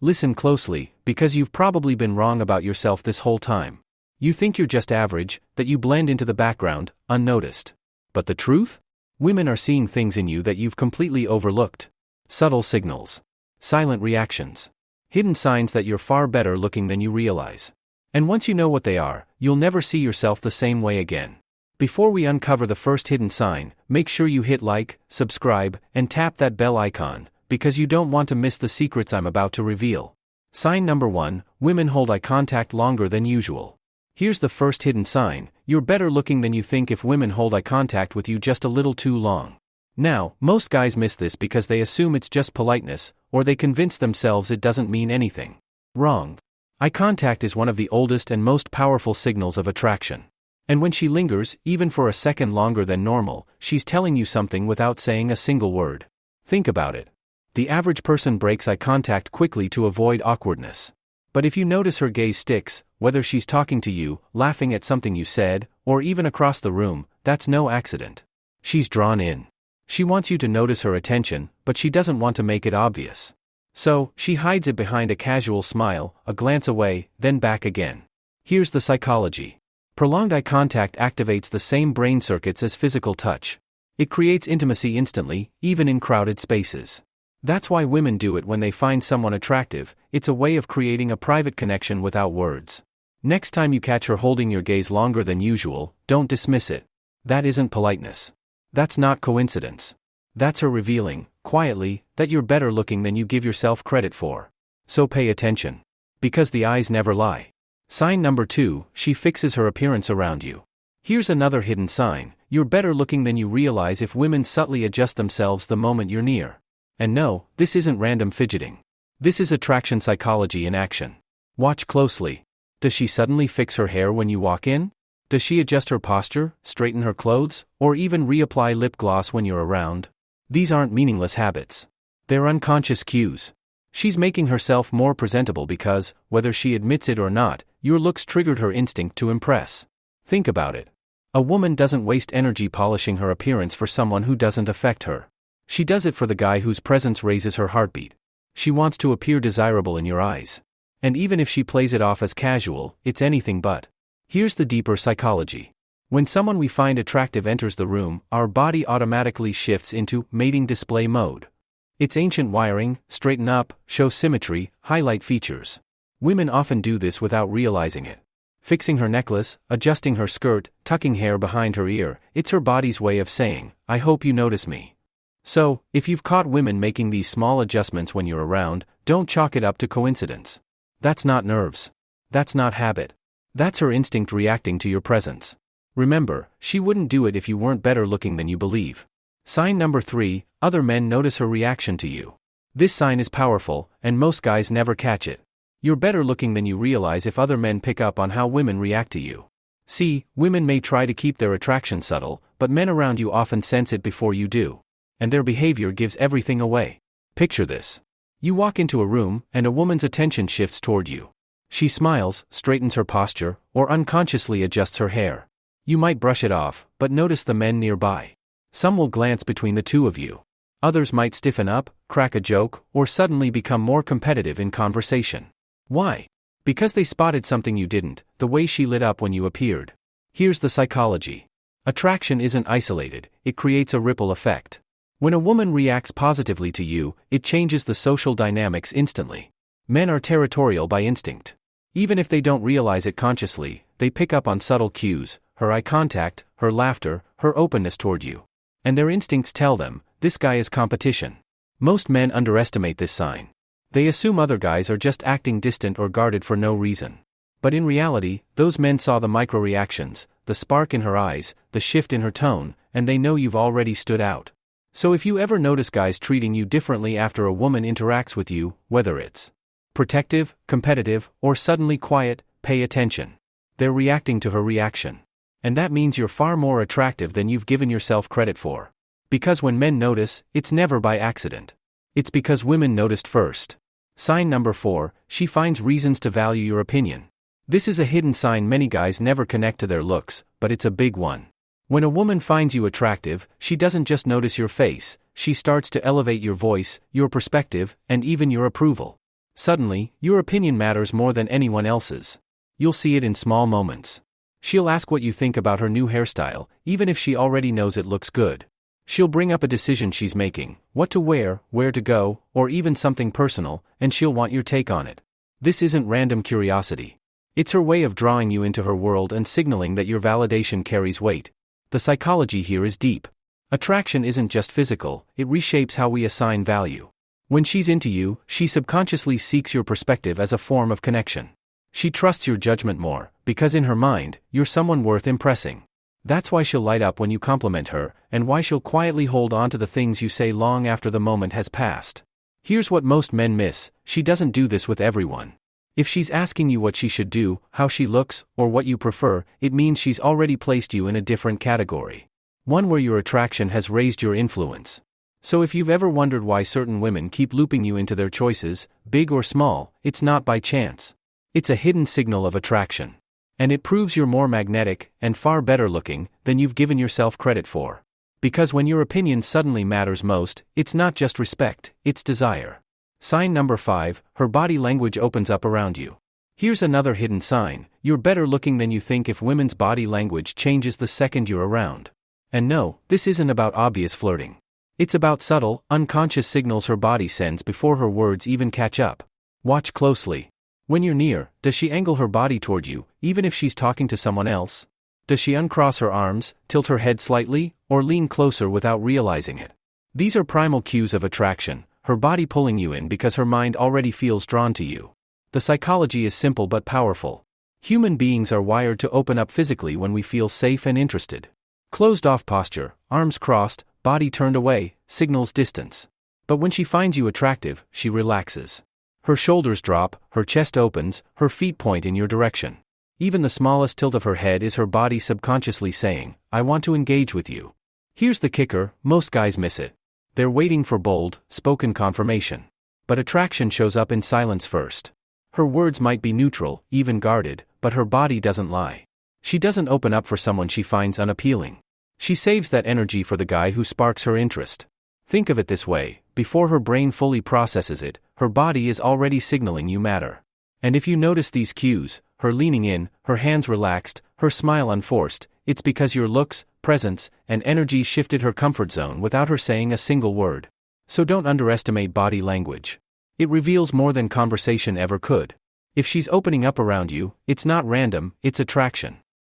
Listen closely, because you've probably been wrong about yourself this whole time. You think you're just average, that you blend into the background, unnoticed. But the truth? Women are seeing things in you that you've completely overlooked. Subtle signals. Silent reactions. Hidden signs that you're far better looking than you realize. And once you know what they are, you'll never see yourself the same way again. Before we uncover the first hidden sign, make sure you hit like, subscribe, and tap that bell icon, because you don't want to miss the secrets I'm about to reveal. Sign number 1, women hold eye contact longer than usual. Here's the first hidden sign: you're better looking than you think if women hold eye contact with you just a little too long. Now, most guys miss this because they assume it's just politeness, or they convince themselves it doesn't mean anything. Wrong. Eye contact is one of the oldest and most powerful signals of attraction. And when she lingers, even for a second longer than normal, she's telling you something without saying a single word. Think about it. The average person breaks eye contact quickly to avoid awkwardness. But if you notice her gaze sticks, whether she's talking to you, laughing at something you said, or even across the room, that's no accident. She's drawn in. She wants you to notice her attention, but she doesn't want to make it obvious. So, she hides it behind a casual smile, a glance away, then back again. Here's the psychology. Prolonged eye contact activates the same brain circuits as physical touch. It creates intimacy instantly, even in crowded spaces. That's why women do it when they find someone attractive. It's a way of creating a private connection without words. Next time you catch her holding your gaze longer than usual, don't dismiss it. That isn't politeness. That's not coincidence. That's her revealing, quietly, that you're better looking than you give yourself credit for. So pay attention. Because the eyes never lie. Sign number 2, she fixes her appearance around you. Here's another hidden sign: you're better looking than you realize if women subtly adjust themselves the moment you're near. And no, this isn't random fidgeting. This is attraction psychology in action. Watch closely. Does she suddenly fix her hair when you walk in? Does she adjust her posture, straighten her clothes, or even reapply lip gloss when you're around? These aren't meaningless habits. They're unconscious cues. She's making herself more presentable because, whether she admits it or not, your looks triggered her instinct to impress. Think about it. A woman doesn't waste energy polishing her appearance for someone who doesn't affect her. She does it for the guy whose presence raises her heartbeat. She wants to appear desirable in your eyes. And even if she plays it off as casual, it's anything but. Here's the deeper psychology. When someone we find attractive enters the room, our body automatically shifts into mating display mode. It's ancient wiring: straighten up, show symmetry, highlight features. Women often do this without realizing it. Fixing her necklace, adjusting her skirt, tucking hair behind her ear, it's her body's way of saying, I hope you notice me. So, if you've caught women making these small adjustments when you're around, don't chalk it up to coincidence. That's not nerves. That's not habit. That's her instinct reacting to your presence. Remember, she wouldn't do it if you weren't better looking than you believe. Sign number 3, other men notice her reaction to you. This sign is powerful, and most guys never catch it. You're better looking than you realize if other men pick up on how women react to you. See, women may try to keep their attraction subtle, but men around you often sense it before you do. And their behavior gives everything away. Picture this. You walk into a room, and a woman's attention shifts toward you. She smiles, straightens her posture, or unconsciously adjusts her hair. You might brush it off, but notice the men nearby. Some will glance between the two of you. Others might stiffen up, crack a joke, or suddenly become more competitive in conversation. Why? Because they spotted something you didn't: the way she lit up when you appeared. Here's the psychology. Attraction isn't isolated, it creates a ripple effect. When a woman reacts positively to you, it changes the social dynamics instantly. Men are territorial by instinct. Even if they don't realize it consciously, they pick up on subtle cues: her eye contact, her laughter, her openness toward you. And their instincts tell them, this guy is competition. Most men underestimate this sign. They assume other guys are just acting distant or guarded for no reason. But in reality, those men saw the micro-reactions, the spark in her eyes, the shift in her tone, and they know you've already stood out. So if you ever notice guys treating you differently after a woman interacts with you, whether it's protective, competitive, or suddenly quiet, pay attention. They're reacting to her reaction. And that means you're far more attractive than you've given yourself credit for. Because when men notice, it's never by accident. It's because women noticed first. Sign number 4, she finds reasons to value your opinion. This is a hidden sign many guys never connect to their looks, but it's a big one. When a woman finds you attractive, she doesn't just notice your face, she starts to elevate your voice, your perspective, and even your approval. Suddenly, your opinion matters more than anyone else's. You'll see it in small moments. She'll ask what you think about her new hairstyle, even if she already knows it looks good. She'll bring up a decision she's making, what to wear, where to go, or even something personal, and she'll want your take on it. This isn't random curiosity. It's her way of drawing you into her world and signaling that your validation carries weight. The psychology here is deep. Attraction isn't just physical, it reshapes how we assign value. When she's into you, she subconsciously seeks your perspective as a form of connection. She trusts your judgment more, because in her mind, you're someone worth impressing. That's why she'll light up when you compliment her, and why she'll quietly hold on to the things you say long after the moment has passed. Here's what most men miss: she doesn't do this with everyone. If she's asking you what she should do, how she looks, or what you prefer, it means she's already placed you in a different category. One where your attraction has raised your influence. So if you've ever wondered why certain women keep looping you into their choices, big or small, it's not by chance. It's a hidden signal of attraction. And it proves you're more magnetic, and far better looking, than you've given yourself credit for. Because when your opinion suddenly matters most, it's not just respect, it's desire. Sign number 5, her body language opens up around you. Here's another hidden sign: you're better looking than you think if women's body language changes the second you're around. And no, this isn't about obvious flirting. It's about subtle, unconscious signals her body sends before her words even catch up. Watch closely. When you're near, does she angle her body toward you, even if she's talking to someone else? Does she uncross her arms, tilt her head slightly, or lean closer without realizing it? These are primal cues of attraction, her body pulling you in because her mind already feels drawn to you. The psychology is simple but powerful. Human beings are wired to open up physically when we feel safe and interested. Closed-off posture, arms crossed, body turned away, signals distance. But when she finds you attractive, she relaxes. Her shoulders drop, her chest opens, her feet point in your direction. Even the smallest tilt of her head is her body subconsciously saying, "I want to engage with you." Here's the kicker: most guys miss it. They're waiting for bold, spoken confirmation. But attraction shows up in silence first. Her words might be neutral, even guarded, but her body doesn't lie. She doesn't open up for someone she finds unappealing. She saves that energy for the guy who sparks her interest. Think of it this way: before her brain fully processes it, her body is already signaling you matter. And if you notice these cues, her leaning in, her hands relaxed, her smile unforced, it's because your looks, presence, and energy shifted her comfort zone without her saying a single word. So don't underestimate body language. It reveals more than conversation ever could. If she's opening up around you, it's not random, it's attraction.